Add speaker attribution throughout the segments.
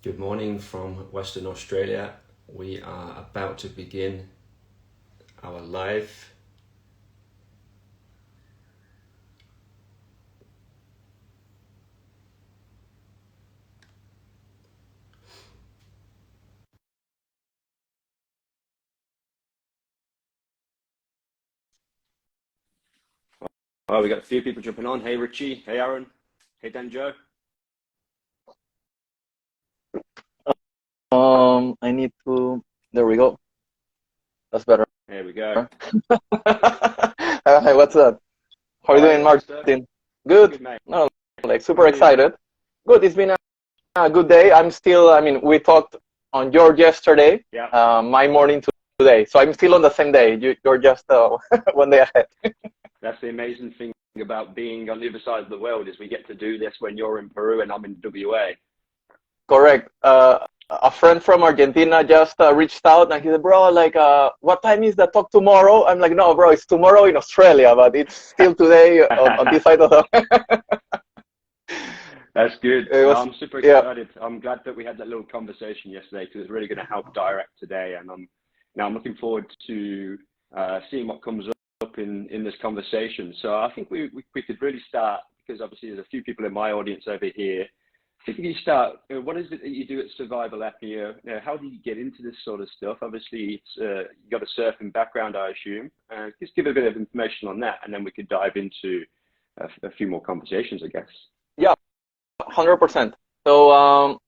Speaker 1: Good morning from Western Australia. We are about to begin our live. Oh, we got a few people jumping on. Hey, Richie. Hey, Aaron. Hey, Danjo.
Speaker 2: I need to. There we go. That's better.
Speaker 1: Here we go.
Speaker 2: Hi, what's up? How are you doing, Martin? Good.
Speaker 1: Good, mate.
Speaker 2: No, like super excited. Good. It's been a good day. I mean, we talked on yours yesterday.
Speaker 1: Yeah.
Speaker 2: My morning to today. So I'm still on the same day. You're just one day ahead.
Speaker 1: That's the amazing thing about being on the other side of the world is we get to do this when you're in Peru and I'm in WA.
Speaker 2: Correct. A friend from Argentina just reached out and he said, bro, like, what time is the talk tomorrow? I'm like, no, bro, it's tomorrow in Australia, but it's still today on this side of the...
Speaker 1: That's good. I'm super excited. Yeah. I'm glad that we had that little conversation yesterday because it's really going to help direct today. And I'm looking forward to seeing what comes up in this conversation. So I think we could really start because obviously there's a few people in my audience over here. If you start, what is it that you do at Survival APNEA? How did you get into this sort of stuff? Obviously, it's you got a surfing background, I assume. Just give a bit of information on that, and then we could dive into a few more conversations, I guess.
Speaker 2: Yeah, 100%. So,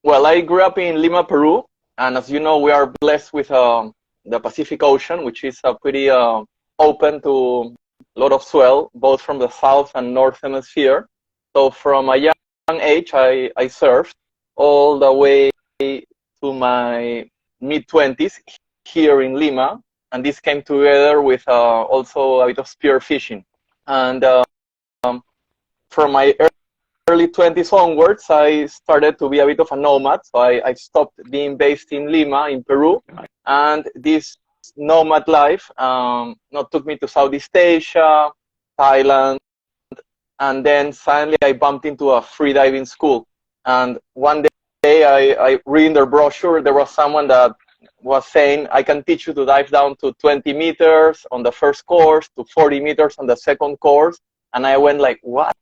Speaker 2: well, I grew up in Lima, Peru, and as you know, we are blessed with the Pacific Ocean, which is pretty open to a lot of swell, both from the south and north hemisphere. So from a young age, I surfed all the way to my mid-20s here in Lima, and this came together with also a bit of spear fishing. And from my early 20s onwards, I started to be a bit of a nomad. So I stopped being based in Lima, in Peru, and this nomad life took me to Southeast Asia, Thailand, and then finally I bumped into a freediving school. And one day I read in their brochure, there was someone that was saying, I can teach you to dive down to 20 meters on the first course, to 40 meters on the second course. And I went like, what?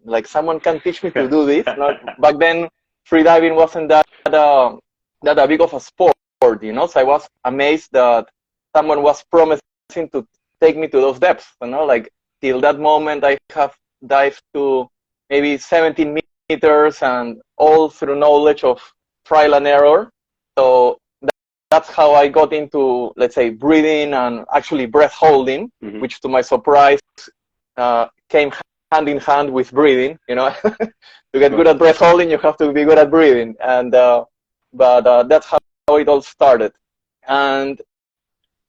Speaker 2: Like someone can teach me to do this? Back then, freediving wasn't that big of a sport, you know? So I was amazed that someone was promising to take me to those depths, you know? Like till that moment, I have dived to maybe 17 meters and all through knowledge of trial and error. So that's how I got into, let's say, breathing and actually breath holding, which to my surprise came hand in hand with breathing. You know, to get good at breath holding, you have to be good at breathing. And but that's how it all started. And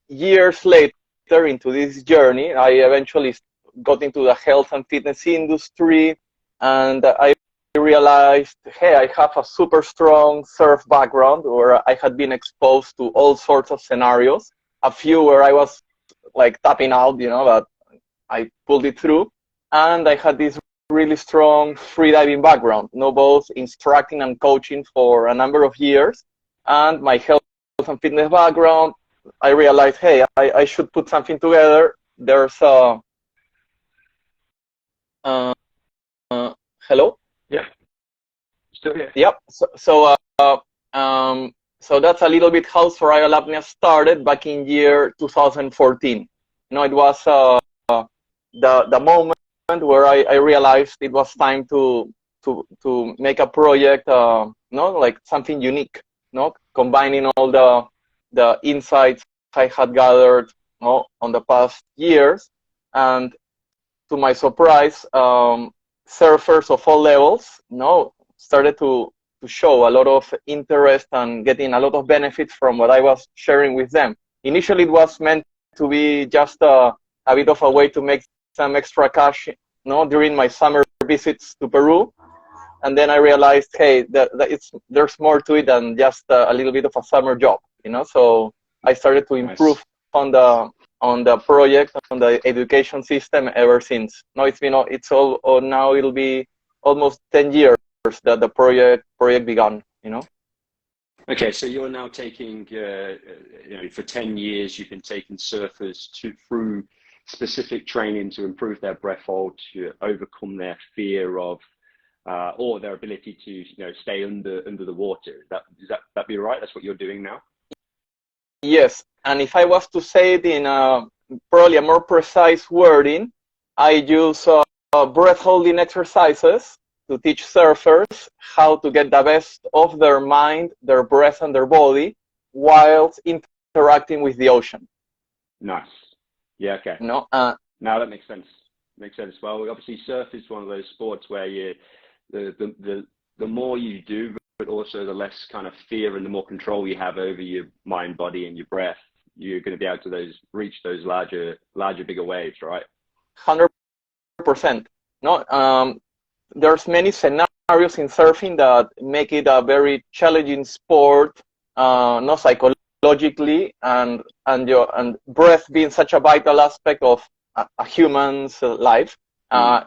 Speaker 2: years later into this journey, I eventually got into the health and fitness industry, and I realized, hey, I have a super strong surf background where I had been exposed to all sorts of scenarios, a few where I was like tapping out, you know, but I pulled it through. And I had this really strong freediving background, you know, both instructing and coaching for a number of years. And my health and fitness background, I realized, hey, I should put something together. There's a hello?
Speaker 1: Yeah. Still here.
Speaker 2: Yep. So that's a little bit how Survival APNEA started back in year 2014. You know, it was the moment where I realized it was time to make a project, like something unique, combining all the insights I had gathered, on the past years, and to my surprise, surfers of all levels, started to show a lot of interest and getting a lot of benefits from what I was sharing with them. Initially, it was meant to be just a bit of a way to make some extra cash, during my summer visits to Peru. And then I realized, hey, there's more to it than just a little bit of a summer job, So I started to improve on the project, on the education system ever since. Now now it'll be almost 10 years that the project began,
Speaker 1: Okay, so you're now taking, for 10 years, you've been taking surfers through specific training to improve their breath hold, to overcome their fear of, or their ability to, stay under the water. Is that be right? That's what you're doing now?
Speaker 2: Yes, and if I was to say it in probably a more precise wording, I use breath holding exercises to teach surfers how to get the best of their mind, their breath, and their body whilst interacting with the ocean.
Speaker 1: Nice. Yeah, okay.
Speaker 2: No,
Speaker 1: now that makes sense. Makes sense. Well, obviously, surf is one of those sports where the more you do, but also the less kind of fear and the more control you have over your mind, body, and your breath, you're going to be able to reach those larger, bigger waves, right?
Speaker 2: 100%. No, there's many scenarios in surfing that make it a very challenging sport, not psychologically, and breath being such a vital aspect of a human's life.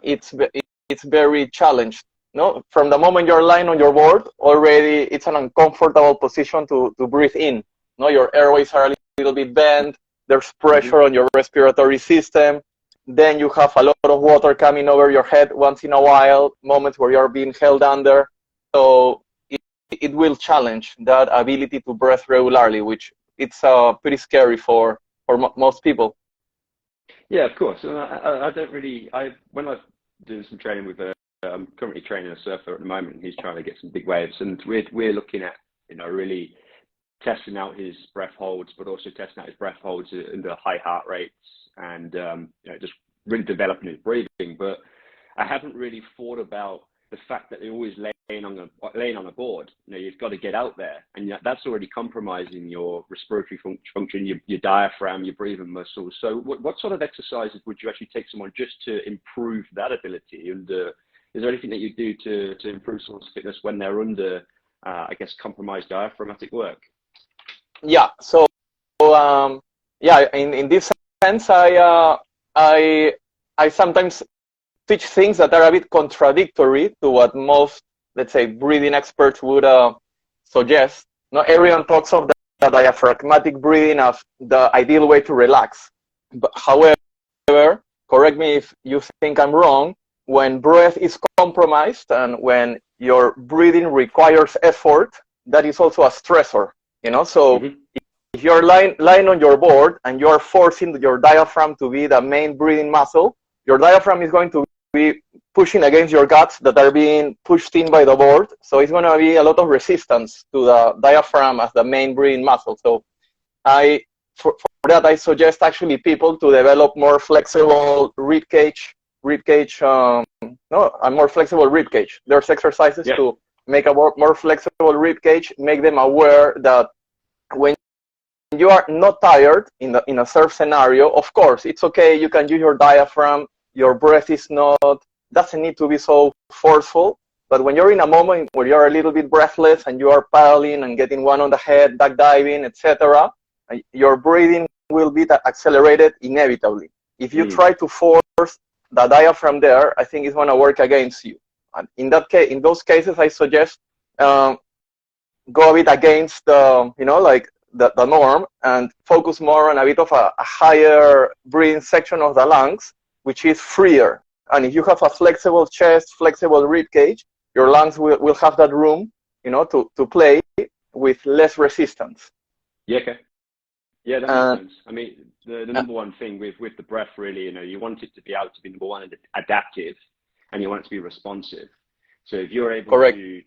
Speaker 2: It's very challenged. No, from the moment you're lying on your board, already it's an uncomfortable position to breathe in. No, your airways are a little bit bent. There's pressure on your respiratory system. Then you have a lot of water coming over your head once in a while, moments where you're being held under. So it will challenge that ability to breathe regularly, which it's pretty scary for most people.
Speaker 1: Yeah, of course. I don't really, when I do some training with I'm currently training a surfer at the moment, and he's trying to get some big waves, and we're looking at, really testing out his breath holds, but also testing out his breath holds under high heart rates, and just really developing his breathing. But I haven't really thought about the fact that they're always laying on a board. You've got to get out there, and that's already compromising your respiratory function, your diaphragm, your breathing muscles. So what sort of exercises would you actually take someone just to improve that ability? And is there anything that you do to improve someone's fitness when they're under, compromised diaphragmatic work?
Speaker 2: Yeah. So, in this sense, I sometimes teach things that are a bit contradictory to what most, let's say, breathing experts would suggest. Now, everyone talks of the diaphragmatic breathing as the ideal way to relax. But however, correct me if you think I'm wrong, when breath is compromised and when your breathing requires effort, that is also a stressor. So if you're lying on your board and you're forcing your diaphragm to be the main breathing muscle, your diaphragm is going to be pushing against your guts that are being pushed in by the board. So it's going to be a lot of resistance to the diaphragm as the main breathing muscle. So for that, I suggest actually people to develop more flexible rib cage, a more flexible rib cage. There's exercises to make a more flexible rib cage, make them aware that when you are not tired in a surf scenario, of course, it's okay. You can use your diaphragm. Your breath doesn't need to be so forceful. But when you're in a moment where you're a little bit breathless and you are paddling and getting one on the head, duck diving, etc., your breathing will be accelerated inevitably. If you try to force the diaphragm there, I think it's going to work against you. And in those cases, I suggest go a bit against the norm and focus more on a bit of a higher breathing section of the lungs, which is freer. And if you have a flexible chest, flexible rib cage, your lungs will have that room, to play with less resistance.
Speaker 1: Yeah, okay. Yeah, that makes sense. I mean, the number one thing with the breath, really, you want it to be able to be, number one, adaptive, and you want it to be responsive. So if you're able to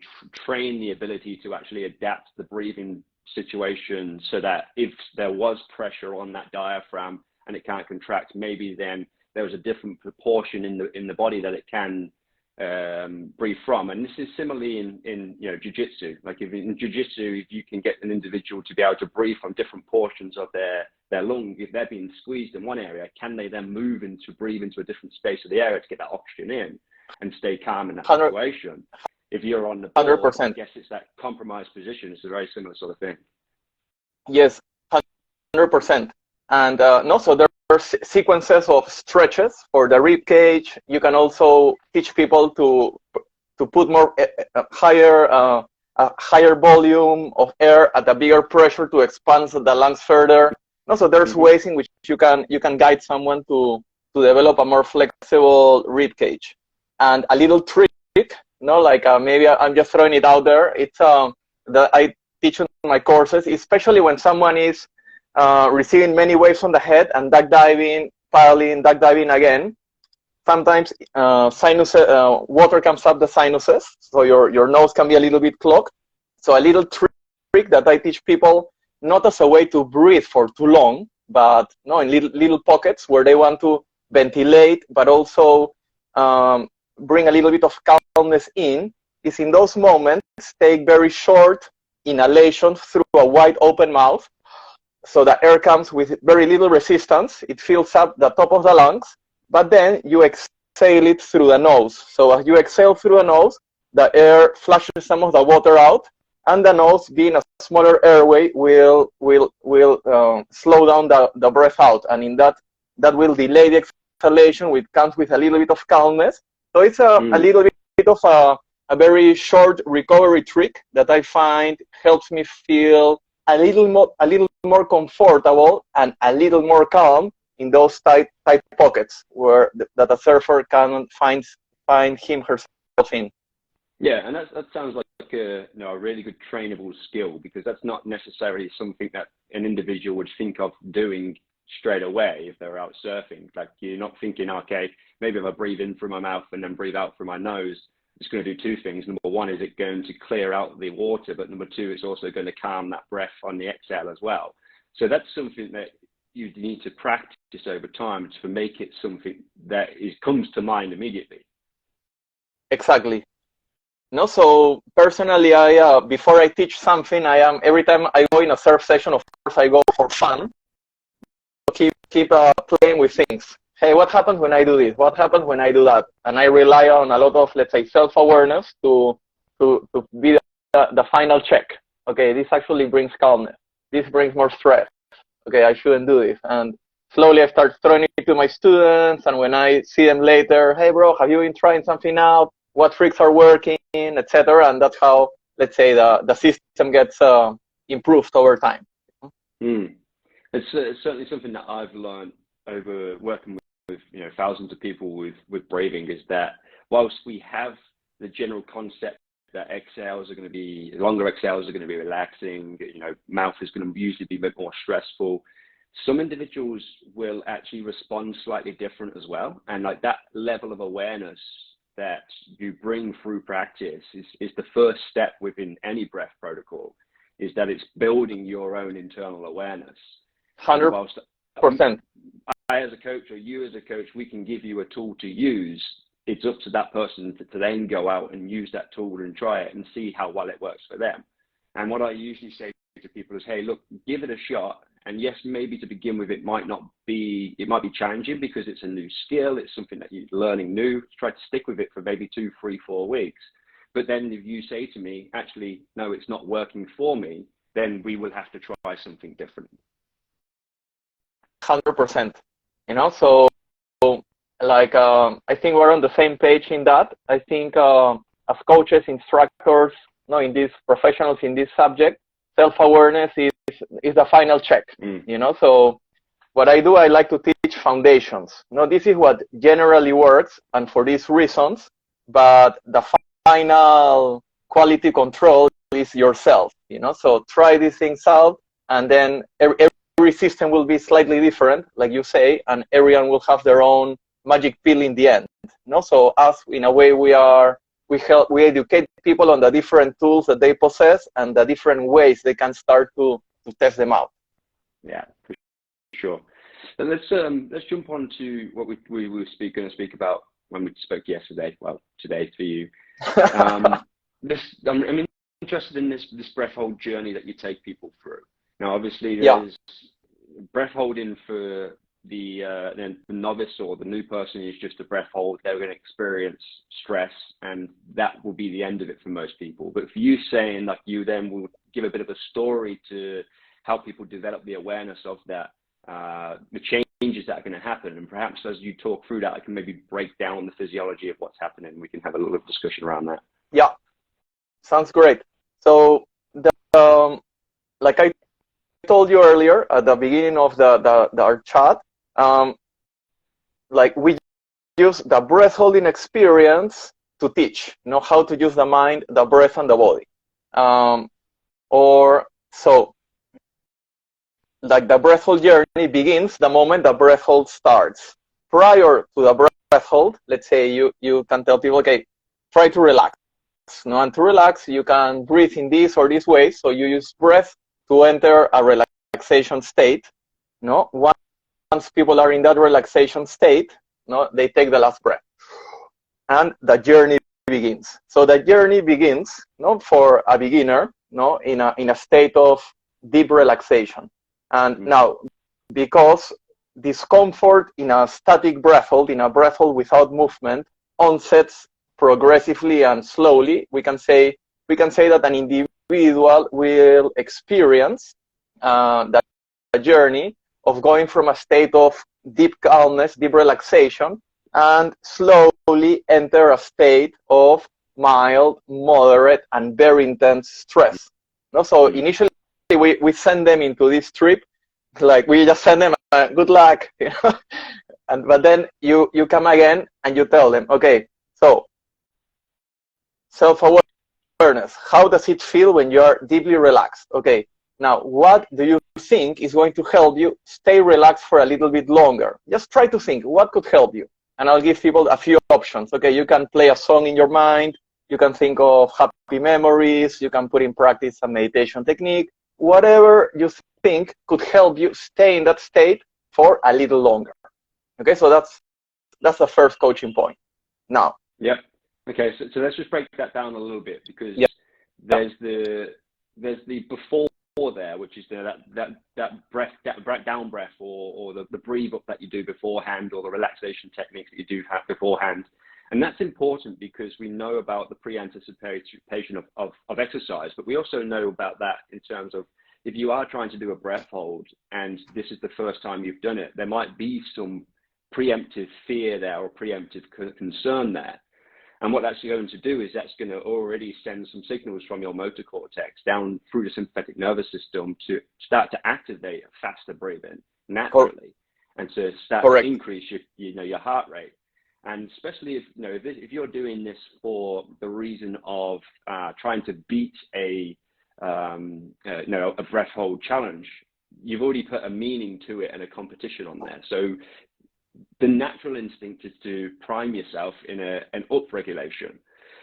Speaker 1: train the ability to actually adapt the breathing situation so that if there was pressure on that diaphragm and it can't contract, maybe then there was a different proportion in the body that it can breathe from. And this is similarly in jiu-jitsu. Like in jiu-jitsu, if you can get an individual to be able to breathe from different portions of their lung, if they're being squeezed in one area, can they then breathe into a different space of the area to get that oxygen in and stay calm in that situation? If you're on the board, 100%. I guess it's that compromised position. It's a very similar sort of thing.
Speaker 2: Yes, 100%. And so there are sequences of stretches for the rib cage. You can also teach people to put more higher a higher volume of air at a bigger pressure to expand the lungs further. No, so there's ways in which you can guide someone to develop a more flexible rib cage. And a little trick, like maybe I'm just throwing it out there. It's that I teach in my courses, especially when someone is receiving many waves on the head and duck diving, paddling, duck diving again. Sometimes water comes up the sinuses, so your nose can be a little bit clogged. So a little trick that I teach people, not as a way to breathe for too long, but in little pockets where they want to ventilate, but also bring a little bit of calmness in, is in those moments, take very short inhalations through a wide open mouth. So the air comes with very little resistance. It fills up the top of the lungs, but then you exhale it through the nose. So as you exhale through the nose, the air flushes some of the water out, and the nose, being a smaller airway, will slow down the breath out, and in that will delay the exhalation, which comes with a little bit of calmness. So it's a little bit of a very short recovery trick that I find helps me feel a little more comfortable and a little more calm in those tight pockets where that a surfer can find herself in.
Speaker 1: Yeah, and that sounds like a really good trainable skill, because that's not necessarily something that an individual would think of doing straight away if they're out surfing. Like, you're not thinking, okay, maybe if I breathe in through my mouth and then breathe out through my nose, it's going to do two things. Number one, is it going to clear out the water, but number two, it's also going to calm that breath on the exhale as well. So that's something that you need to practice over time to make it something that comes to mind immediately.
Speaker 2: Exactly. No, so personally, before I teach something, every time I go in a surf session, of course, I go for fun. Keep playing with things. Hey, what happens when I do this? What happens when I do that? And I rely on a lot of, let's say, self-awareness to be the final check. Okay, this actually brings calmness. This brings more stress. Okay, I shouldn't do this. And slowly I start throwing it to my students. And when I see them later, hey, bro, have you been trying something out? What tricks are working, etc. And that's how, let's say, the system gets improved over time.
Speaker 1: It's certainly something that I've learned over working with thousands of people with braving, is that whilst we have the general concept that longer exhales are going to be relaxing, mouth is going to usually be a bit more stressful, some individuals will actually respond slightly different as well. And like that level of awareness that you bring through practice is the first step within any breath protocol, is that it's building your own internal awareness.
Speaker 2: 100%.
Speaker 1: I, as a coach, or you as a coach, we can give you a tool to use. It's up to that person to then go out and use that tool and try it and see how well it works for them. And what I usually say to people is, hey, look, give it a shot. And yes, maybe to begin with, it might be challenging because it's a new skill. It's something that you're learning new. Try to stick with it for maybe 2, 3, 4 weeks. But then if you say to me, actually, no, it's not working for me, then we will have to try something different.
Speaker 2: 100%. So like, I think we're on the same page in that. I think as coaches, instructors, in these professionals in this subject, self-awareness is the final check. So what I do, I like to teach foundations. This is what generally works, and for these reasons, but the final quality control is yourself. So try these things out, and then every system will be slightly different, like you say, and everyone will have their own magic pill in the end. So us, in a way, we educate people on the different tools that they possess and the different ways they can start to test them out.
Speaker 1: Yeah, for sure. And let's jump on to what we were going to speak about when we spoke yesterday. Well, today for you. I'm interested in this breath hold journey that you take people through. Now, obviously, there's breath holding for the novice or the new person is just a breath hold. They're going to experience stress, and that will be the end of it for most people. But for you, saying that you then will give a bit of a story to help people develop the awareness of that, the changes that are going to happen, and perhaps as you talk through that, I can maybe break down the physiology of what's happening. We can have a little discussion around that.
Speaker 2: Yeah, sounds great. So like I told you earlier at the beginning of our chat, like we use the breath holding experience to teach, how to use the mind, the breath, and the body. Or so, like the breath hold journey begins the moment the breath hold starts. Prior to the breath hold, let's say you can tell people, okay, try to relax. And to relax, you can breathe in this or this way. So you use breath to enter a relaxation state. Once people are in that relaxation state, they take the last breath, and the journey begins. So the journey begins, for a beginner, in a state of deep relaxation. And now, because discomfort in a static breath hold, in a breath hold without movement, onsets progressively and slowly, we can say that an individual will experience the journey of going from a state of deep calmness, deep relaxation, and slowly enter a state of mild, moderate, and very intense stress. So initially, we send them into this trip, like we just send them good luck, but then you come again and you tell them, okay, so self-awareness, how does it feel when you are deeply relaxed? Okay, now what do you think is going to help you stay relaxed for a little bit longer? Just try to think what could help you, and I'll give people a few options. Okay, you can play a song in your mind, you can think of happy memories, you can put in practice a meditation technique, whatever you think could help you stay in that state for a little longer. Okay, so that's the first coaching point. Now.
Speaker 1: Yeah. Okay, so let's just break that down a little bit, because there's the before there, which is that breath, down breath, or the breathe up that you do beforehand, or the relaxation techniques that you do have beforehand. And that's important because we know about the pre-anticipation of exercise, but we also know about that in terms of if you are trying to do a breath hold and this is the first time you've done it, there might be some preemptive fear there or preemptive concern there. And what that's going to do is that's going to already send some signals from your motor cortex down through the sympathetic nervous system to start to activate faster breathing naturally, and to start to increase your heart rate. And especially if you're doing this for the reason of trying to beat a breath hold challenge, you've already put a meaning to it and a competition on there. So the natural instinct is to prime yourself in an up-regulation,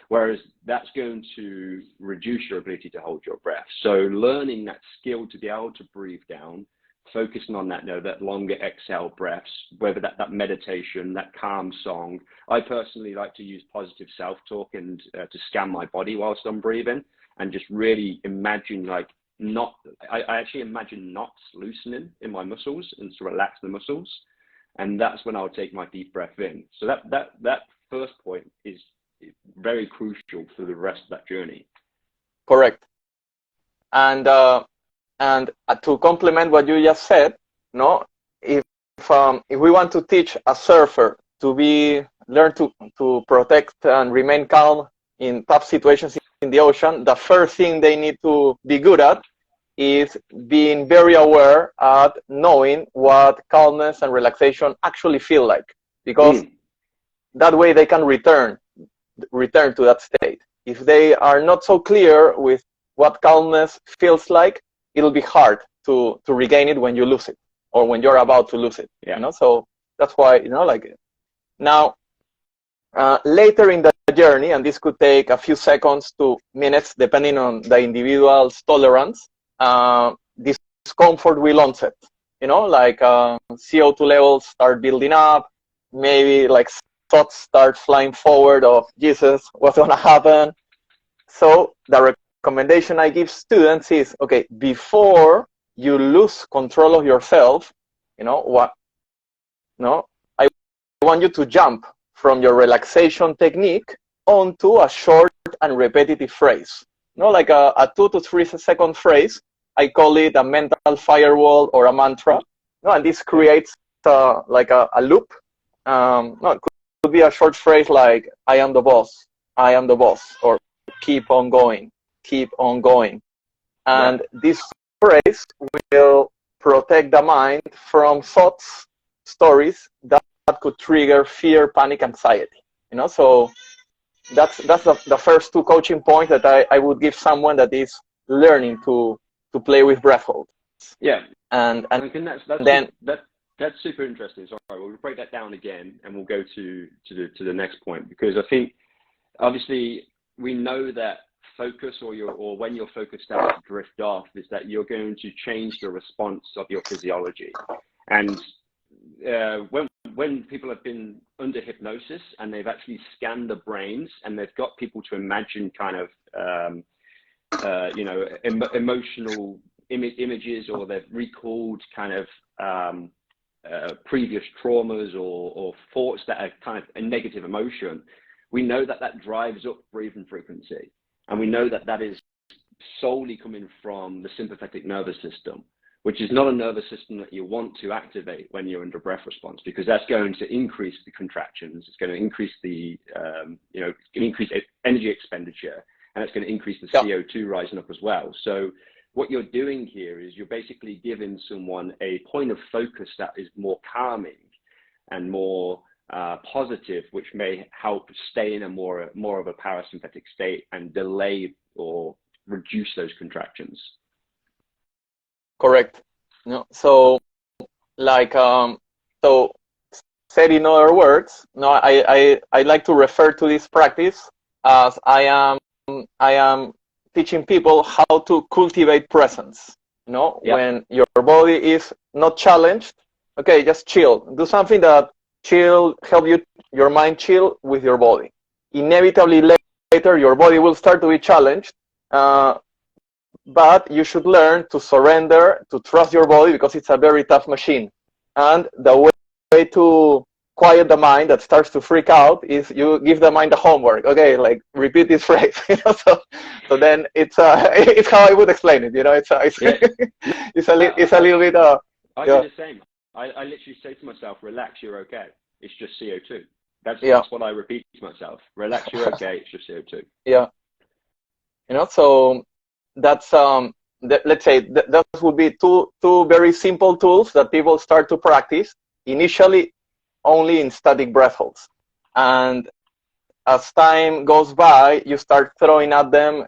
Speaker 1: whereas that's going to reduce your ability to hold your breath. So learning that skill to be able to breathe down, focusing on that, that longer exhale breaths, whether that meditation, that calm song. I personally like to use positive self-talk and to scan my body whilst I'm breathing, and just really imagine I actually imagine knots loosening in my muscles and to relax the muscles. And that's when I'll take my deep breath in. So that first point is very crucial for the rest of that journey.
Speaker 2: Correct. And to complement what you just said, if we want to teach a surfer to learn to protect and remain calm in tough situations in the ocean, the first thing they need to be good at is being very aware at knowing what calmness and relaxation actually feel like, because that way they can return to that state. If they are not so clear with what calmness feels like, it'll be hard to regain it when you lose it, or when you're about to lose it. So that's why now later in the journey, and this could take a few seconds to minutes depending on the individual's tolerance, discomfort will onset. CO2 levels start building up, maybe thoughts start flying forward of Jesus, what's gonna happen? So the recommendation I give students is, okay, before you lose control of yourself, I want you to jump from your relaxation technique onto a short and repetitive phrase. Like a 2 to 3 second phrase. I call it a mental firewall or a mantra. And this creates a loop. It could be a short phrase like, I am the boss, or keep on going. keep on going. And this phrase will protect the mind from thoughts, stories that could trigger fear, panic, anxiety. So that's the first two coaching points that I would give someone that is learning to play with breath hold.
Speaker 1: Yeah,
Speaker 2: and
Speaker 1: that's super interesting. Sorry, we'll break that down again, and we'll go to the next point, because I think obviously we know that focus or when your focus starts to drift off, is that you're going to change the response of your physiology. And when people have been under hypnosis and they've actually scanned the brains and they've got people to imagine kind of emotional images, or they've recalled kind of previous traumas or thoughts that are kind of a negative emotion, we know that drives up breathing frequency. And we know that is solely coming from the sympathetic nervous system, which is not a nervous system that you want to activate when you're under breath response, because that's going to increase the contractions. It's going to increase the, increase energy expenditure, and it's going to increase the CO2 rising up as well. So what you're doing here is you're basically giving someone a point of focus that is more calming and more positive, which may help stay in a more of a parasympathetic state and delay or reduce those contractions.
Speaker 2: Correct. So said in other words, I like to refer to this practice as I am teaching people how to cultivate presence. When your body is not challenged, okay, just chill. Do something that help your mind chill with your body. Inevitably later, your body will start to be challenged, but you should learn to surrender, to trust your body, because it's a very tough machine. And the way to quiet the mind that starts to freak out is you give the mind the homework. Okay, like repeat this phrase. So then it's how I would explain it. It's a little bit.
Speaker 1: I do the same. I literally say to myself, relax, you're okay. It's just CO2. That's what I repeat to myself. Relax, you're okay. It's just CO2.
Speaker 2: Yeah. So that's let's say that would be two very simple tools that people start to practice initially only in static breath holds. And as time goes by, you start throwing at them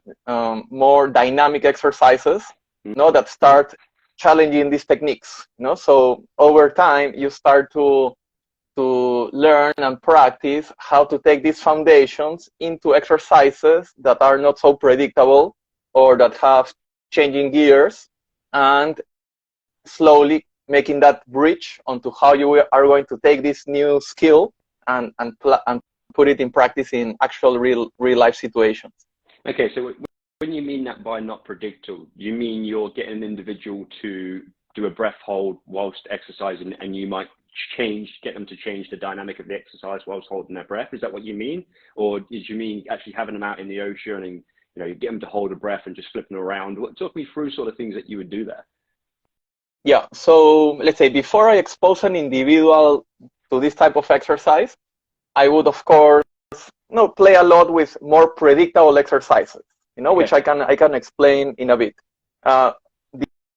Speaker 2: more dynamic exercises, that start challenging these techniques. So over time, you start to learn and practice how to take these foundations into exercises that are not so predictable or that have changing gears, and slowly making that bridge onto how you are going to take this new skill and put it in practice in actual real life situations.
Speaker 1: Okay, so when you mean that by not predictable, you mean you're getting an individual to do a breath hold whilst exercising, and you might get them to change the dynamic of the exercise whilst holding their breath? Is that what you mean? Or did you mean actually having them out in the ocean and you get them to hold a breath and just flipping around? Talk me through sort of things that you would do there.
Speaker 2: Yeah, so let's say before I expose an individual to this type of exercise, I would, of course, play a lot with more predictable exercises, which I can explain in a bit.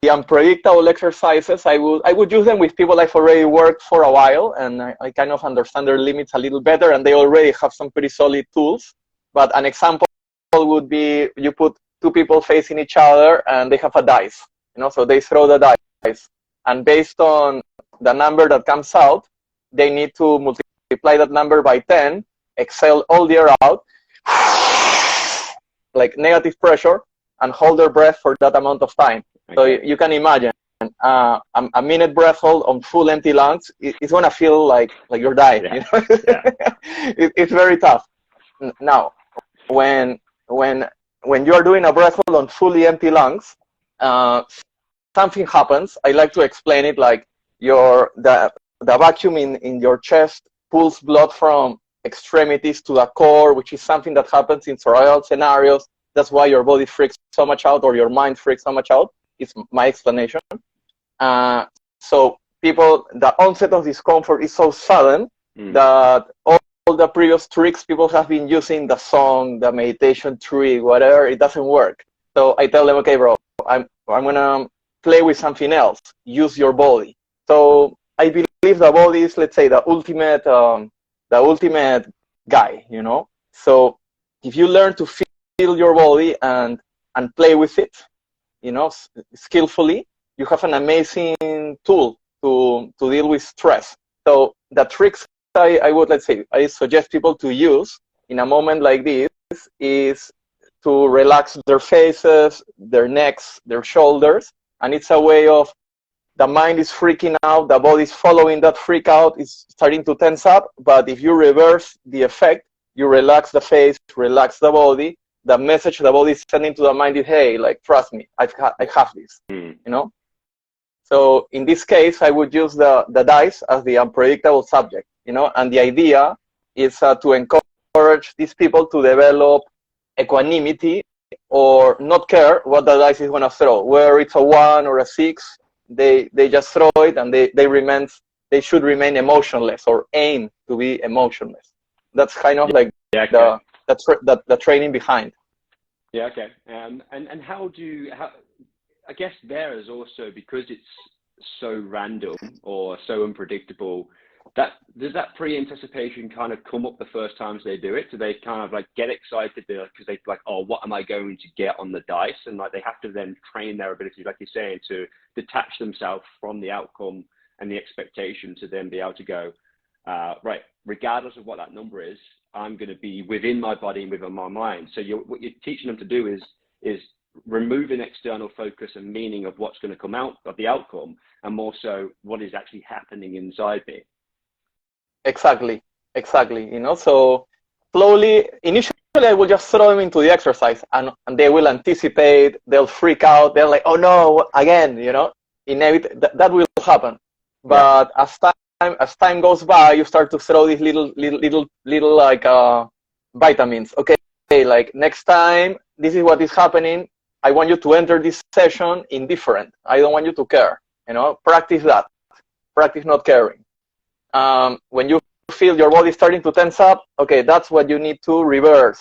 Speaker 2: The unpredictable exercises, I would use them with people I've already worked for a while, and I kind of understand their limits a little better, and they already have some pretty solid tools. But an example would be you put two people facing each other and they have a dice, so they throw the dice, and based on the number that comes out, they need to multiply that number by 10, exhale all the air out, like negative pressure, and hold their breath for that amount of time. Okay. So you can imagine a minute breath hold on full empty lungs. It's gonna feel like you're dying.
Speaker 1: Yeah.
Speaker 2: It's very tough. Now, when you are doing a breath hold on fully empty lungs, something happens. I like to explain it like the vacuum in your chest pulls blood from extremities to the core, which is something that happens in survival scenarios. That's why your body freaks so much out, or your mind freaks so much out. It's my explanation. So the onset of discomfort is so sudden that all the previous tricks people have been using, the song, the meditation trick, whatever, it doesn't work. So I tell them, okay, bro, I'm gonna play with something else. Use your body. So I believe the body is, let's say, the ultimate guy, you know. So if you learn to feel your body and play with it, you know, skillfully, you have an amazing tool to deal with stress. So the tricks I would, let's say, I suggest people to use in a moment like this is to relax their faces, their necks, their shoulders, and it's a way of the mind is freaking out, the body is following that freak out, it's starting to tense up, but if you reverse the effect, you relax the face, relax the body, the message the body is sending to the mind is, hey, like, trust me, I have this, you know? So in this case, I would use the dice as the unpredictable subject, you know, and the idea is to encourage these people to develop equanimity or not care what the dice is going to throw, whether it's a 1 or a 6, they just throw it and they should remain emotionless or aim to be emotionless. That's kind of like the training behind.
Speaker 1: Yeah, okay. And how I guess there is also, because it's so random or so unpredictable, does that pre-anticipation kind of come up the first times they do it? Do they kind of like get excited because they like, oh, what am I going to get on the dice? And like they have to then train their ability, like you're saying, to detach themselves from the outcome and the expectation to then be able to go, right, regardless of what that number is, I'm going to be within my body and within my mind. So what you're teaching them to do is removing external focus and meaning of what's going to come out of the outcome, and more so what is actually happening inside me.
Speaker 2: Exactly. You know, so slowly, initially I will just throw them into the exercise and they will anticipate, they'll freak out, they're like, oh no, again, you know, that will happen. But as time goes by, you start to throw these little like vitamins. Okay, like next time, this is what is happening. I want you to enter this session indifferent. I don't want you to care. You know, practice that. Practice not caring. When you feel your body starting to tense up, okay, that's what you need to reverse.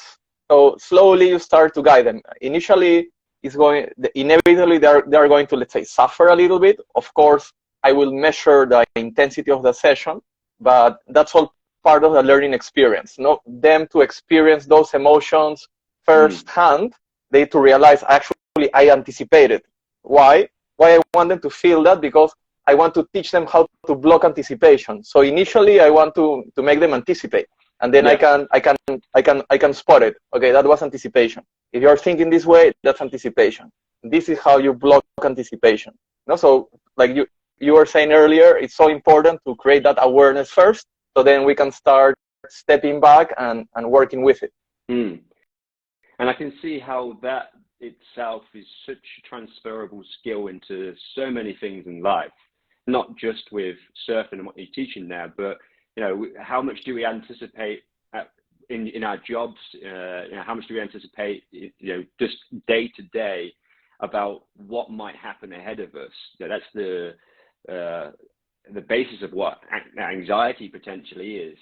Speaker 2: So slowly you start to guide them. Initially, inevitably they're going to, let's say, suffer a little bit. Of course, I will measure the intensity of the session, but that's all part of the learning experience. Not them to experience those emotions firsthand. They to realize, actually, I anticipated. Why? Why I want them to feel that? Because I want to teach them how to block anticipation. So initially, I want to make them anticipate, and then I can spot it. Okay, that was anticipation. If you're thinking this way, that's anticipation. This is how you block anticipation. You know, so like you were saying earlier, it's so important to create that awareness first, so then we can start stepping back and working with it.
Speaker 1: And I can see how that itself is such a transferable skill into so many things in life, not just with surfing and what you're teaching there, but you know, how much do we anticipate in our jobs? You know, how much do we anticipate, you know, just day to day about what might happen ahead of us? You know, that's the basis of what anxiety potentially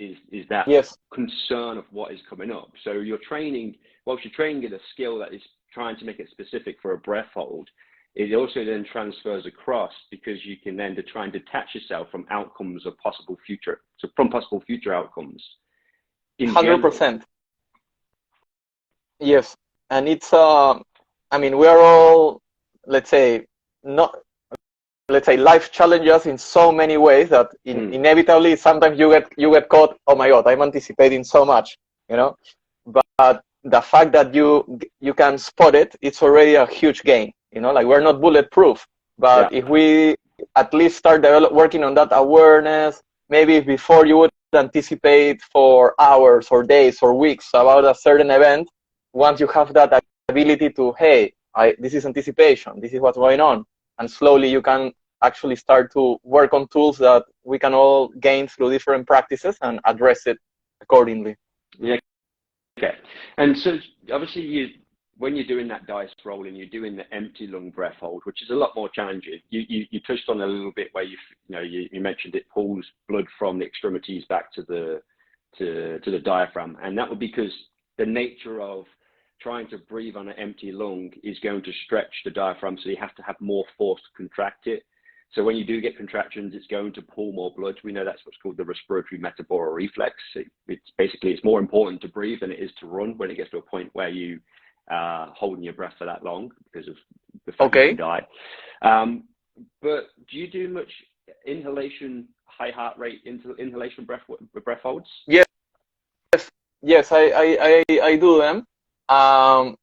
Speaker 1: is that concern of what is coming up. So you're training, whilst you're training a skill that is trying to make it specific for a breath hold, it also then transfers across, because you can then try and detach yourself from outcomes of possible future outcomes.
Speaker 2: 100%. Yes, and it's I mean, we are all, let's say, life challenges in so many ways that inevitably sometimes you get caught. Oh my God, I'm anticipating so much, you know. But the fact that you can spot it, it's already a huge gain. You know, like we're not bulletproof, but if we at least start working on that awareness, maybe before you would anticipate for hours or days or weeks about a certain event, once you have that ability to, hey, this is anticipation, this is what's going on, and slowly you can actually start to work on tools that we can all gain through different practices and address it accordingly.
Speaker 1: Yeah. Okay. And so obviously when you're doing that dice rolling, you're doing the empty lung breath hold, which is a lot more challenging. You touched on a little bit where you mentioned it pulls blood from the extremities back to the to the diaphragm, and that would be because the nature of trying to breathe on an empty lung is going to stretch the diaphragm, so you have to have more force to contract it. So when you do get contractions, it's going to pull more blood. We know that's what's called the respiratory metaboral reflex. It's more important to breathe than it is to run when it gets to a point where you holding your breath for that long because of the fact you can die. But do you do much inhalation, high heart rate inhalation breath holds?
Speaker 2: Yes, I do them. I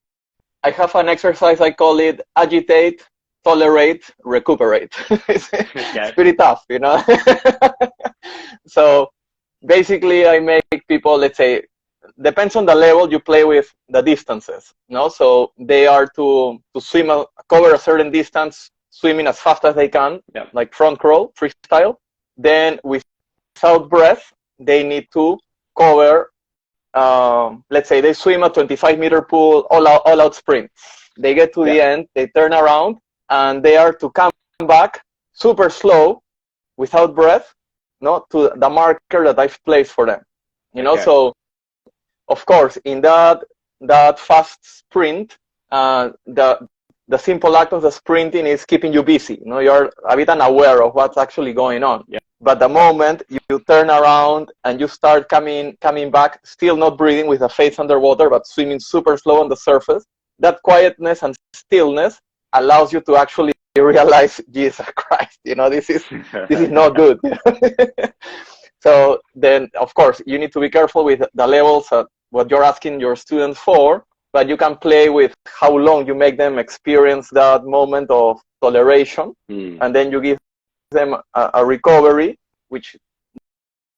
Speaker 2: have an exercise, I call it agitate, tolerate, recuperate. It's pretty tough, you know. So basically I make people, let's say, depends on the level you play with the distances, no? So they are to swim, cover a certain distance, swimming as fast as they can, like front crawl, freestyle. Then without breath, they need to cover, let's say they swim a 25-meter pool, all out sprint. They get to the end, they turn around, and they are to come back super slow, without breath, no, to the marker that I've placed for them. You know, so of course, in that fast sprint, the simple act of the sprinting is keeping you busy. You know, you're a bit unaware of what's actually going on. Yeah. But the moment you turn around and you start coming back, still not breathing with a face underwater, but swimming super slow on the surface, that quietness and stillness allows you to actually realize, Jesus Christ, you know, this is not good. So then, of course, you need to be careful with the levels of what you're asking your students for, but you can play with how long you make them experience that moment of toleration, and then you give them a recovery, which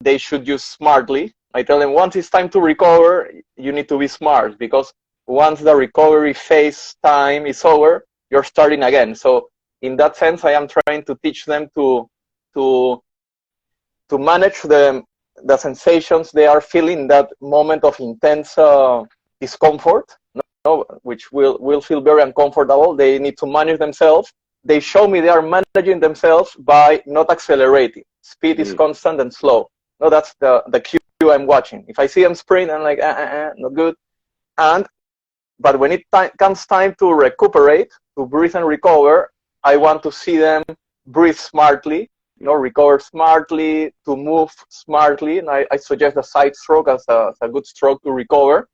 Speaker 2: they should use smartly. I tell them once it's time to recover, you need to be smart, because once the recovery phase time is over, you're starting again. So in that sense, I am trying to teach them to manage the sensations they are feeling, that moment of intense discomfort, which will feel very uncomfortable. They need to manage themselves. They show me they are managing themselves by not accelerating. Speed is constant and slow. No, that's the cue I'm watching. If I see them sprint, I'm like, not good. But when it comes time to recuperate, to breathe and recover, I want to see them breathe smartly, you know, recover smartly, to move smartly. And I suggest a side stroke as a good stroke to recover.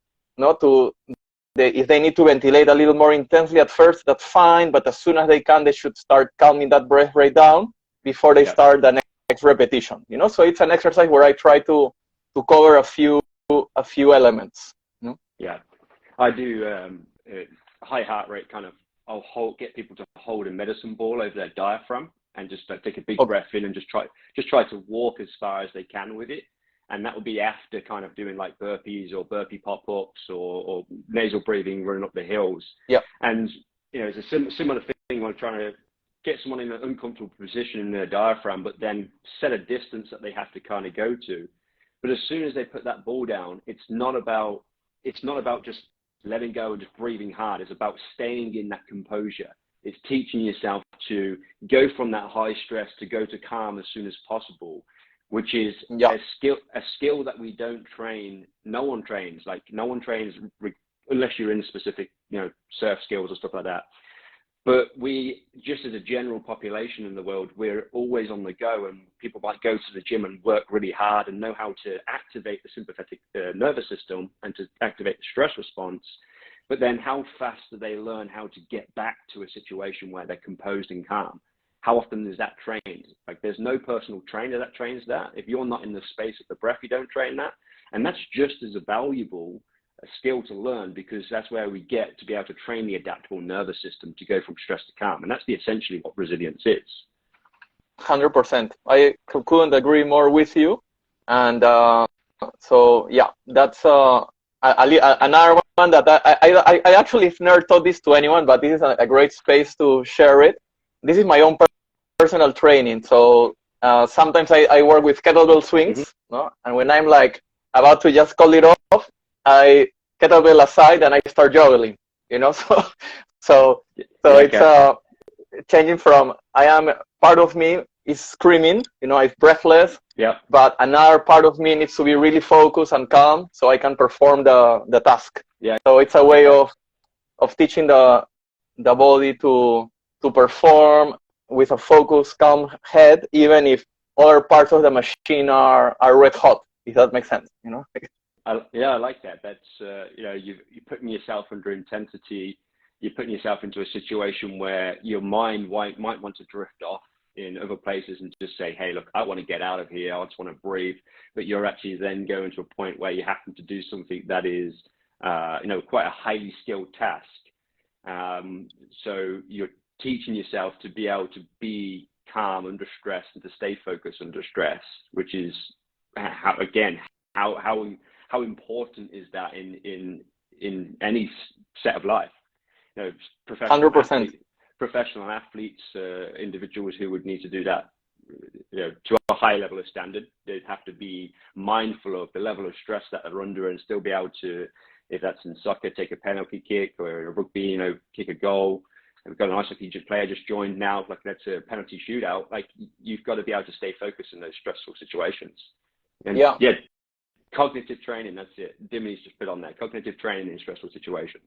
Speaker 2: If they need to ventilate a little more intensely at first, that's fine. But as soon as they can, they should start calming that breath rate down before they start the next repetition. You know, so it's an exercise where I try to cover a few elements. You know?
Speaker 1: Yeah, I do high heart rate kind of. I'll get people to hold a medicine ball over their diaphragm and just take a big breath in and just try to walk as far as they can with it. And that would be after kind of doing like burpees or burpee pop-ups or nasal breathing, running up the hills. Yeah. And, you know, it's a similar thing when trying to get someone in an uncomfortable position in their diaphragm, but then set a distance that they have to kind of go to. But as soon as they put that ball down, it's not about just letting go and just breathing hard. It's about staying in that composure. It's teaching yourself to go from that high stress to go to calm as soon as possible, which is a skill that we don't train. No one trains. Like no one trains unless you're in specific, you know, surf skills or stuff like that. But we, just as a general population in the world, we're always on the go, and people might go to the gym and work really hard and know how to activate the sympathetic nervous system and to activate the stress response. But then how fast do they learn how to get back to a situation where they're composed and calm? How often is that trained? Like there's no personal trainer that trains that. If you're not in the space of the breath, you don't train that. And that's just as a valuable a skill to learn, because that's where we get to be able to train the adaptable nervous system to go from stress to calm. And that's essentially what resilience is.
Speaker 2: 100%. I couldn't agree more with you. And so, yeah, that's another one that I actually have never taught this to anyone, but this is a great space to share it. This is my own personal training. So sometimes I work with kettlebell swings, no? And when I'm like about to just call it off, I kettlebell aside and I start juggling, you know. So it's changing from part of me is screaming, I'm breathless.
Speaker 1: Yeah.
Speaker 2: But another part of me needs to be really focused and calm so I can perform the task.
Speaker 1: Yeah.
Speaker 2: So it's a way of teaching the body to perform with a focused, calm head, even if other parts of the machine are red hot, if that makes sense,
Speaker 1: I like that. That's, you're putting yourself under intensity. You're putting yourself into a situation where your mind might want to drift off in other places and just say, hey, look, I want to get out of here. I just want to breathe. But you're actually then going to a point where you have to do something that is, quite a highly skilled task. So you're teaching yourself to be able to be calm under stress and to stay focused under stress, which is how important is that in any set of life? Professional
Speaker 2: 100%.
Speaker 1: Professional athletes, individuals who would need to do that, to a high level of standard, they'd have to be mindful of the level of stress that they're under and still be able to, if that's in soccer, take a penalty kick, or in rugby, kick a goal. We've got a nice hockey player just joined now, like that's a penalty shootout. Like you've got to be able to stay focused in those stressful situations. And yeah, cognitive training, that's it. Dimi's just put on there, cognitive training in stressful situations.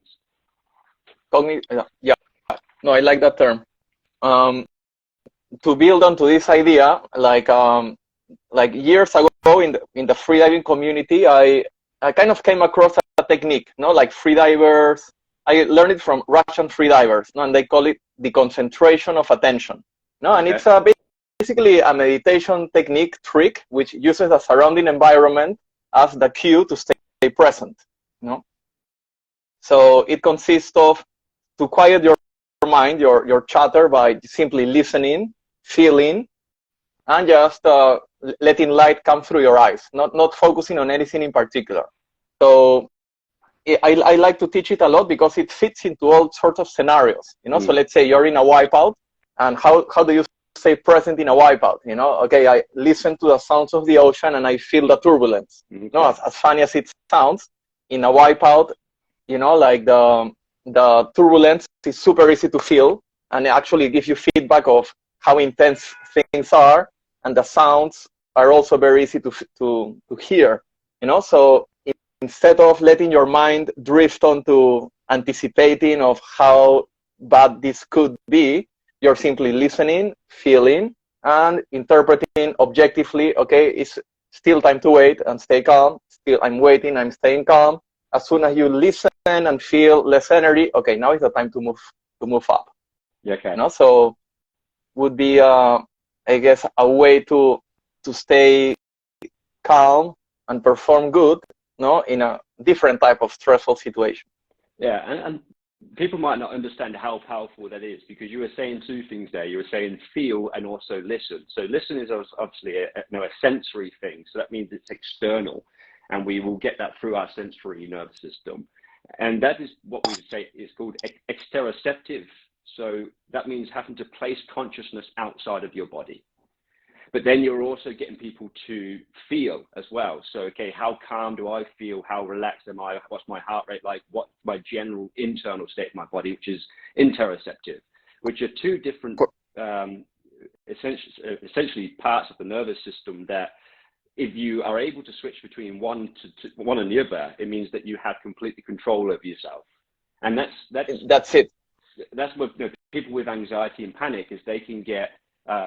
Speaker 2: Yeah. No, I like that term. To build onto this idea, like years ago in the freediving community, I kind of came across a technique, like freedivers. I learned it from Russian freedivers, and they call it the concentration of attention. And it's basically a meditation technique trick which uses the surrounding environment as the cue to stay present. So it consists of to quiet your mind, your chatter, by simply listening, feeling, and just letting light come through your eyes, not focusing on anything in particular. So I like to teach it a lot because it fits into all sorts of scenarios. So let's say you're in a wipeout, and how do you stay present in a wipeout? Okay, I listen to the sounds of the ocean and I feel the turbulence. As funny as it sounds, in a wipeout, like the turbulence is super easy to feel, and it actually gives you feedback of how intense things are, and the sounds are also very easy to hear. So instead of letting your mind drift onto anticipating of how bad this could be, you're simply listening, feeling, and interpreting objectively. Okay, it's still time to wait and stay calm. Still, I'm waiting, I'm staying calm. As soon as you listen and feel less energy, okay, now is the time to move up.
Speaker 1: Okay.
Speaker 2: So would be, I guess, a way to stay calm and perform good, in a different type of stressful situation.
Speaker 1: Yeah, and people might not understand how powerful that is, because you were saying two things there. You were saying feel and also listen. So listen is obviously a sensory thing. So that means it's external, and we will get that through our sensory nervous system. And that is what we would say is called exteroceptive. So that means having to place consciousness outside of your body. But then you're also getting people to feel as well. So, okay, how calm do I feel? How relaxed am I? What's my heart rate like? What's my general internal state of my body, which is interoceptive, which are two different essentially parts of the nervous system that if you are able to switch between one and the other, it means that you have complete control over yourself. And that's
Speaker 2: it.
Speaker 1: That's what people with anxiety and panic is they can get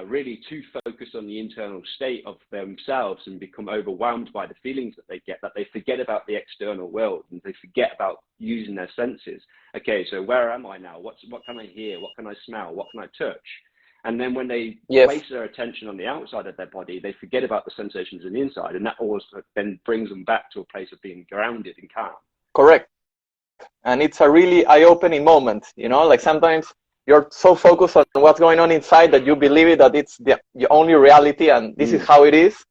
Speaker 1: really too focused on the internal state of themselves and become overwhelmed by the feelings that they get, that they forget about the external world and they forget about using their senses. Okay, so where am I now? What can I hear? What can I smell? What can I touch? And then when they place their attention on the outside of their body, they forget about the sensations on the inside, and that also then brings them back to a place of being grounded and calm.
Speaker 2: Correct. And it's a really eye-opening moment, like sometimes you're so focused on what's going on inside that you believe it, that it's the only reality and this is how it is.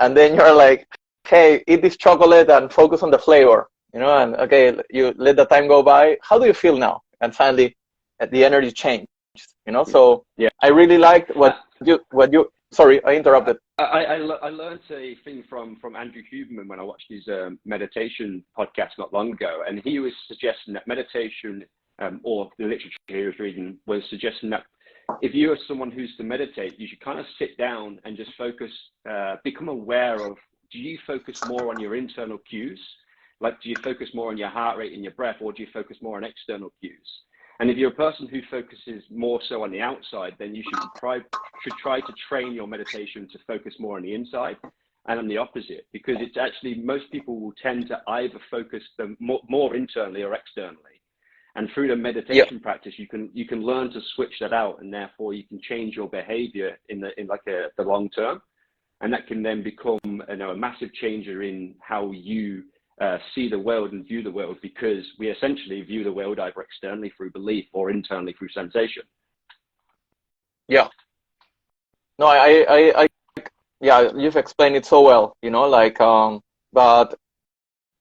Speaker 2: And then you're like, hey, eat this chocolate and focus on the flavor, and okay, you let the time go by. How do you feel now? And finally, the energy changed, So yeah, I really liked what you, sorry, I interrupted.
Speaker 1: I learned a thing from Andrew Huberman when I watched his meditation podcast not long ago, and he was suggesting that meditation, or the literature he was reading, was suggesting that if you are someone who's to meditate, you should kind of sit down and just focus, become aware of, do you focus more on your internal cues? Like, do you focus more on your heart rate and your breath, or do you focus more on external cues? And if you're a person who focuses more so on the outside, then you should try to train your meditation to focus more on the inside and on the opposite, because it's actually, most people will tend to either focus them more internally or externally. And through the meditation practice, you can learn to switch that out, and therefore you can change your behavior in the long term. And that can then become a massive changer in how you see the world and view the world, because we essentially view the world either externally through belief or internally through sensation.
Speaker 2: Yeah. No, I yeah, you've explained it so well, but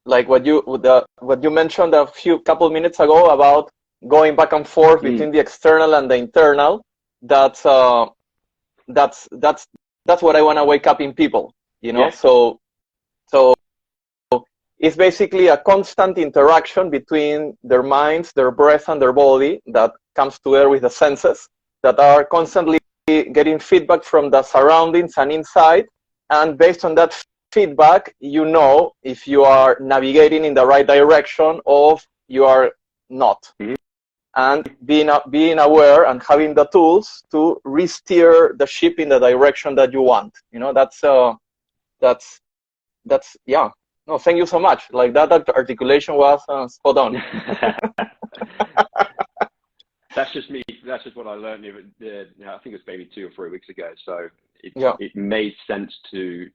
Speaker 2: like what you mentioned a couple minutes ago about going back and forth between the external and the internal, that's what I want to wake up in people, So it's basically a constant interaction between their minds, their breath, and their body that comes together with the senses that are constantly getting feedback from the surroundings and inside. And based on that feedback, if you are navigating in the right direction or you are not. And being aware and having the tools to re-steer the ship in the direction that you want. That's yeah. No, thank you so much. Like that articulation was spot on.
Speaker 1: That's just me. That's just what I learned. I think it's maybe 2 or 3 weeks ago. So it made sense to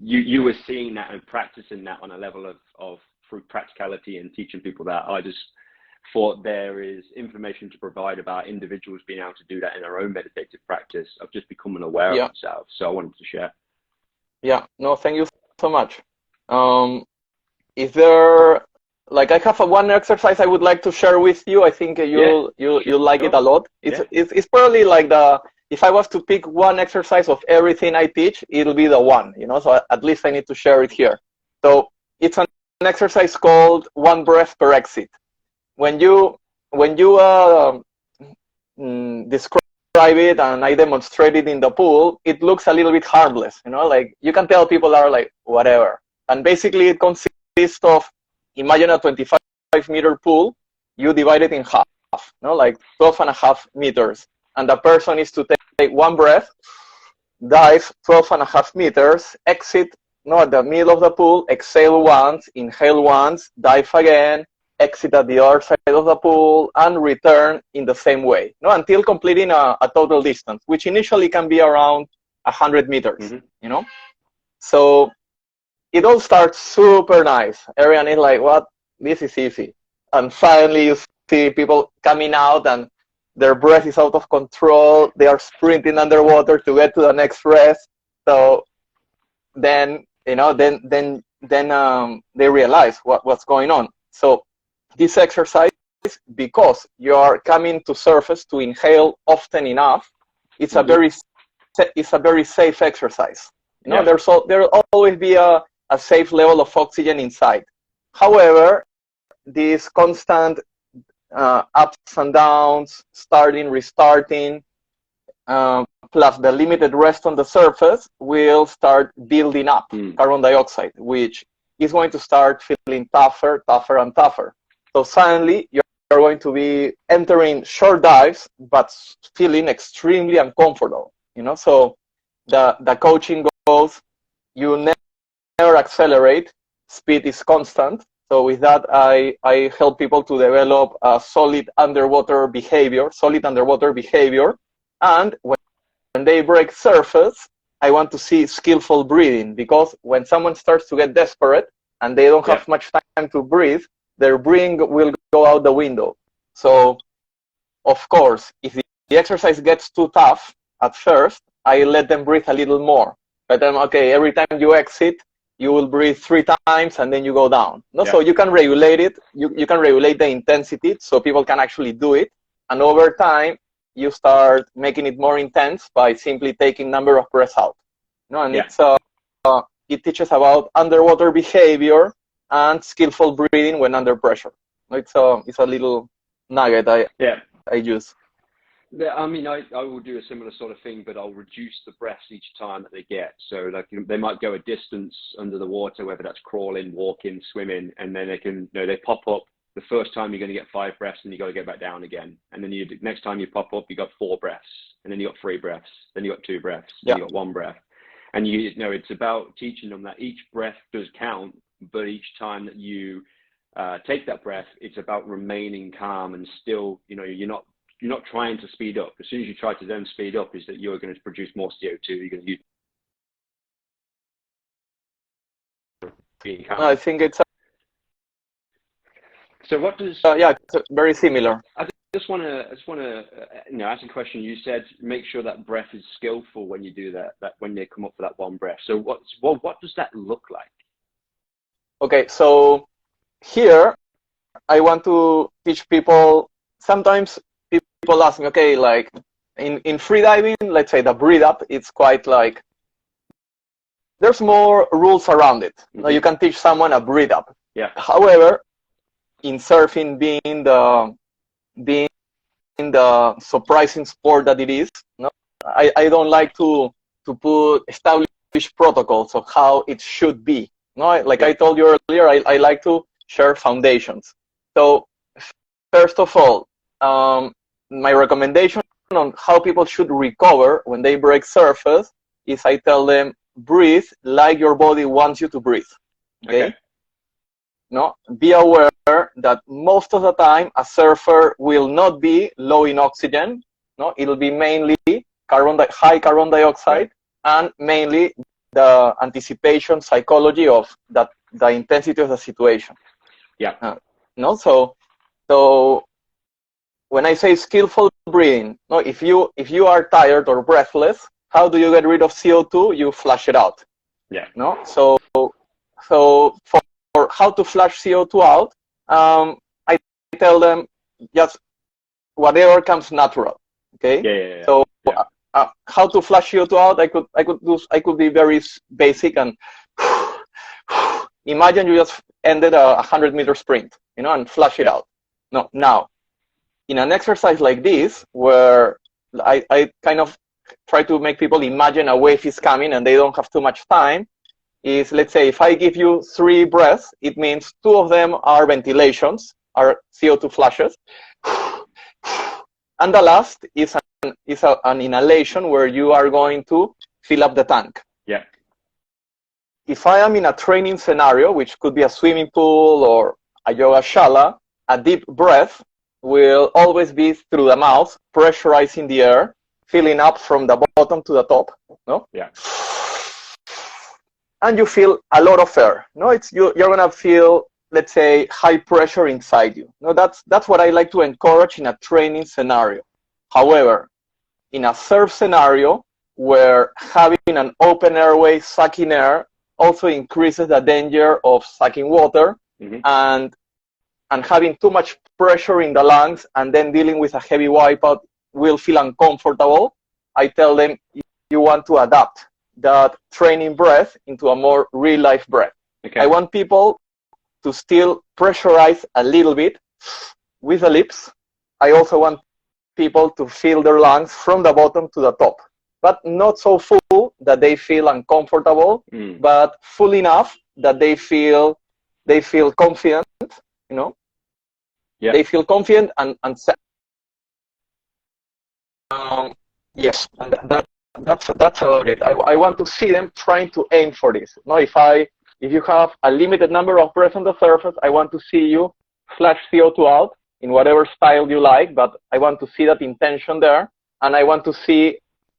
Speaker 1: you were seeing that and practicing that on a level of through practicality and teaching people that. I just thought there is information to provide about individuals being able to do that in their own meditative practice of just becoming aware of themselves. So I wanted to share. Yeah.
Speaker 2: No, thank you so much. Is there, I have one exercise I would like to share with you. I think you'll like it a lot. It's probably like if I was to pick one exercise of everything I teach, it'll be the one, so at least I need to share it here. So it's an exercise called 1 breath per exit. When you describe it and I demonstrate it in the pool, it looks a little bit harmless, you can tell people are like, whatever. And basically it consists of, imagine a 25-meter pool, you divide it in half, 12.5 meters. And the person is to take 1 breath, dive 12.5 meters, exit at the middle of the pool, exhale once, inhale once, dive again, exit at the other side of the pool, and return in the same way, until completing a total distance, which initially can be around 100 meters, So it all starts super nice. Everyone is like, what? This is easy. And finally you see people coming out and their breath is out of control. They are sprinting underwater to get to the next rest. So then, then they realize what's going on. So this exercise, because you are coming to surface to inhale often enough, it's a very safe exercise. There'll always be a safe level of oxygen inside. However, this constant ups and downs, starting, restarting, plus the limited rest on the surface will start building up carbon dioxide, which is going to start feeling tougher, and tougher. So suddenly you're going to be entering short dives, but feeling extremely uncomfortable. So the coaching goes, you never accelerate, speed is constant. So with that, I help people to develop a solid underwater behavior. And when they break surface, I want to see skillful breathing, because when someone starts to get desperate and they don't have much time to breathe, their breathing will go out the window. So, of course, if the exercise gets too tough at first, I let them breathe a little more. But then, okay, every time you exit, you will breathe 3 times and then you go down. So you can regulate it. You can regulate the intensity so people can actually do it. And over time, you start making it more intense by simply taking number of breaths out. And it teaches about underwater behavior and skillful breathing when under pressure. It's a little nugget I use.
Speaker 1: I mean, I will do a similar sort of thing, but I'll reduce the breaths each time that they get. So like they might go a distance under the water, whether that's crawling, walking, swimming, and then they can, they pop up. The first time you're going to get 5 breaths, and you got to get back down again. And then next time you pop up, you got 4 breaths, and then you got 3 breaths, then you got 2 breaths, then you got 1 breath. And it's about teaching them that each breath does count, but each time that you take that breath, it's about remaining calm and still, you're not trying to speed up. As soon as you try to then speed up, is that you're going to produce more CO2. You're going to use.
Speaker 2: I think it's.
Speaker 1: So what does?
Speaker 2: Yeah, it's very similar.
Speaker 1: I just want to ask a question. You said make sure that breath is skillful when you do that. That when they come up for that 1 breath. So what does that look like?
Speaker 2: Okay, so here I want to teach people. Sometimes people ask me, okay, like in free diving, let's say the breathe up, it's quite like there's more rules around it.
Speaker 1: Mm-hmm.
Speaker 2: Now you can teach someone a breathe up.
Speaker 1: Yeah.
Speaker 2: However, in surfing, being the surprising sport that it is, I don't like to put established protocols of how it should be. Like I told you earlier, I like to share foundations. So first of all, my recommendation on how people should recover when they break surface is I tell them, breathe like your body wants you to breathe. Okay? No, be aware that most of the time a surfer will not be low in oxygen. No, it'll be mainly high carbon dioxide, and mainly the anticipation psychology of that, the intensity of the situation.
Speaker 1: Yeah.
Speaker 2: So when I say skillful breathing, if you are tired or breathless, how do you get rid of CO2? You flush it out.
Speaker 1: Yeah.
Speaker 2: So for how to flush CO2 out, I tell them just whatever comes natural. Okay.
Speaker 1: Yeah.
Speaker 2: So how to flush CO2 out? I could be very basic and imagine you just ended a 100-meter sprint, and flush it out. No, now in an exercise like this, where I kind of try to make people imagine a wave is coming and they don't have too much time, is, let's say, if I give you 3 breaths, it means 2 of them are ventilations, are CO2 flushes, and the last is an inhalation where you are going to fill up the tank.
Speaker 1: Yeah.
Speaker 2: If I am in a training scenario, which could be a swimming pool or a yoga shala, a deep breath will always be through the mouth, pressurizing the air, filling up from the bottom to the top.
Speaker 1: Yeah.
Speaker 2: And you feel a lot of air. You're gonna feel, let's say, high pressure inside you. That's what I like to encourage in a training scenario. However, in a surf scenario where having an open airway sucking air also increases the danger of sucking water,
Speaker 1: mm-hmm.
Speaker 2: and having too much pressure in the lungs and then dealing with a heavy wipeout will feel uncomfortable, I tell them you want to adapt that training breath into a more real-life breath.
Speaker 1: Okay.
Speaker 2: I want people to still pressurize a little bit with the lips. I also want people to fill their lungs from the bottom to the top, but not so full that they feel uncomfortable, but full enough that they feel confident,
Speaker 1: Yeah.
Speaker 2: They feel confident and yes, and that's about it. I want to see them trying to aim for this. If you have a limited number of breaths on the surface, I want to see you flush CO2 out in whatever style you like, but I want to see that intention there, and I want to see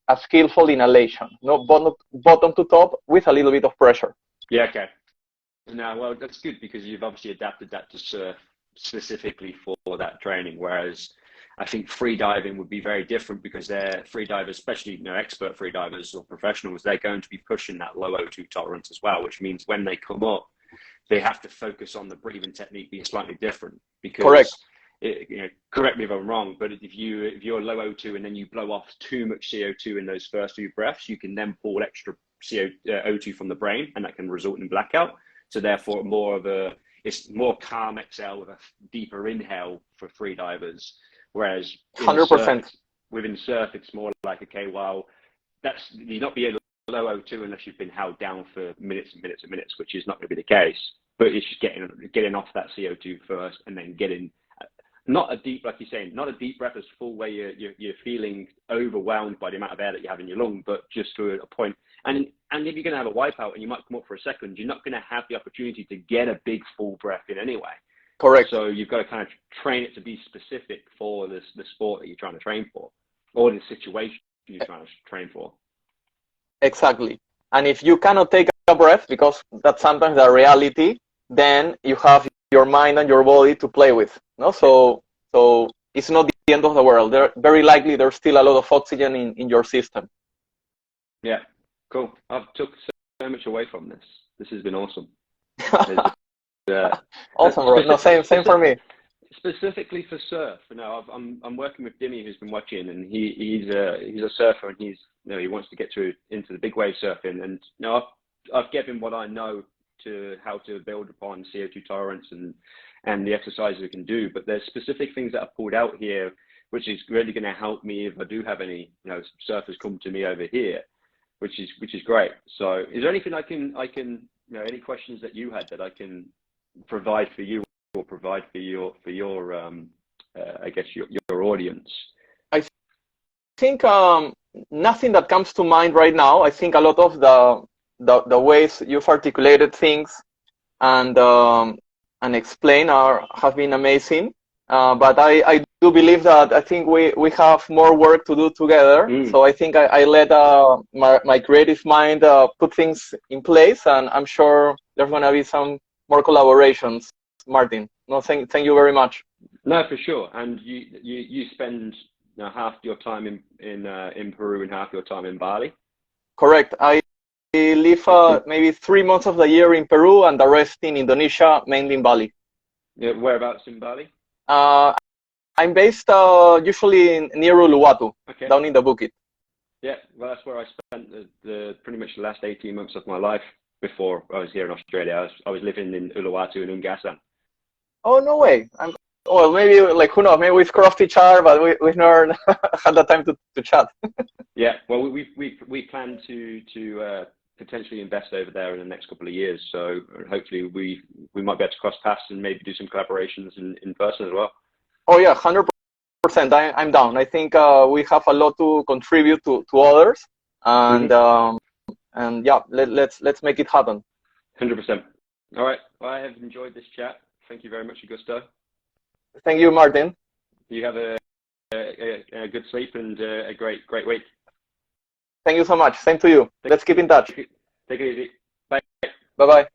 Speaker 2: a skillful inhalation, bottom to top with a little bit of pressure.
Speaker 1: Yeah, okay. No, well, that's good because you've obviously adapted that to surf specifically for that training, whereas I think free diving would be very different because they're free divers, especially expert free divers or professionals, they're going to be pushing that low O2 tolerance as well, which means when they come up, they have to focus on the breathing technique being slightly different. Because
Speaker 2: correct.
Speaker 1: Correct me if I'm wrong, but if you're low O2 and then you blow off too much CO2 in those first 2 breaths, you can then pull extra O2 from the brain, and that can result in blackout. So therefore, it's more calm exhale with a deeper inhale for free divers. Whereas
Speaker 2: 100%.
Speaker 1: within surf, it's more like, okay, well, you're not being low O2 unless you've been held down for minutes and minutes and minutes, which is not going to be the case. But it's just getting off that CO2 first, and then getting not a deep, like you're saying, not a deep breath as full where you're feeling overwhelmed by the amount of air that you have in your lung, but just to a point. And if you're going to have a wipeout and you might come up for a second, you're not going to have the opportunity to get a big full breath in anyway.
Speaker 2: Correct.
Speaker 1: So you've got to kind of train it to be specific for the sport that you're trying to train for, or the situation you're trying to train for.
Speaker 2: Exactly. And if you cannot take a breath, because that's sometimes the reality, then you have your mind and your body to play with. No? So it's not the end of the world. Very likely there's still a lot of oxygen in your system.
Speaker 1: Yeah, cool. I've took so much away from this. This has been awesome.
Speaker 2: Awesome, bro. No, same for me.
Speaker 1: Specifically for surf, I'm working with Dimmy, who's been watching, and he's a surfer, and he wants to get into the big wave surfing, and I've given what I know to how to build upon CO2 tolerance and the exercises we can do, but there's specific things that I've pulled out here, which is really going to help me if I do have any surfers come to me over here, which is great. So is there anything I can any questions that you had that I can provide for you or provide for your I guess your audience?
Speaker 2: I think nothing that comes to mind right now. I think a lot of the ways you've articulated things and explain have been amazing. But I do believe that I think we have more work to do together. So I think I let my creative mind put things in place, and I'm sure there's going to be some more collaborations, Martin. No, thank you very much.
Speaker 1: No, for sure. And you spend half your time in Peru and half your time in Bali? Correct.
Speaker 2: I live maybe 3 months of the year in Peru and the rest in Indonesia, mainly in Bali.
Speaker 1: Yeah, whereabouts in Bali?
Speaker 2: I'm based usually near Uluwatu, down in the Bukit.
Speaker 1: Yeah, well, that's where I spent the pretty much the last 18 months of my life before I was here in Australia. I was living in Uluwatu and Ungasan.
Speaker 2: Oh, no way. Well, maybe, who knows, maybe we've crossed each other, but we've never had the time to chat.
Speaker 1: Yeah, well, we plan to potentially invest over there in the next couple of years. So hopefully we might be able to cross paths and maybe do some collaborations in person as well.
Speaker 2: Oh yeah, 100%. I'm down. I think we have a lot to contribute to others, and yeah, let's make it happen.
Speaker 1: 100%. All right, well, I have enjoyed this chat. Thank you very much, Augusto.
Speaker 2: Thank you, Martin. You
Speaker 1: have a good sleep and a great week.
Speaker 2: Thank you so much. Same to you. Let's keep in touch.
Speaker 1: Take it easy. Bye.
Speaker 2: Bye-bye.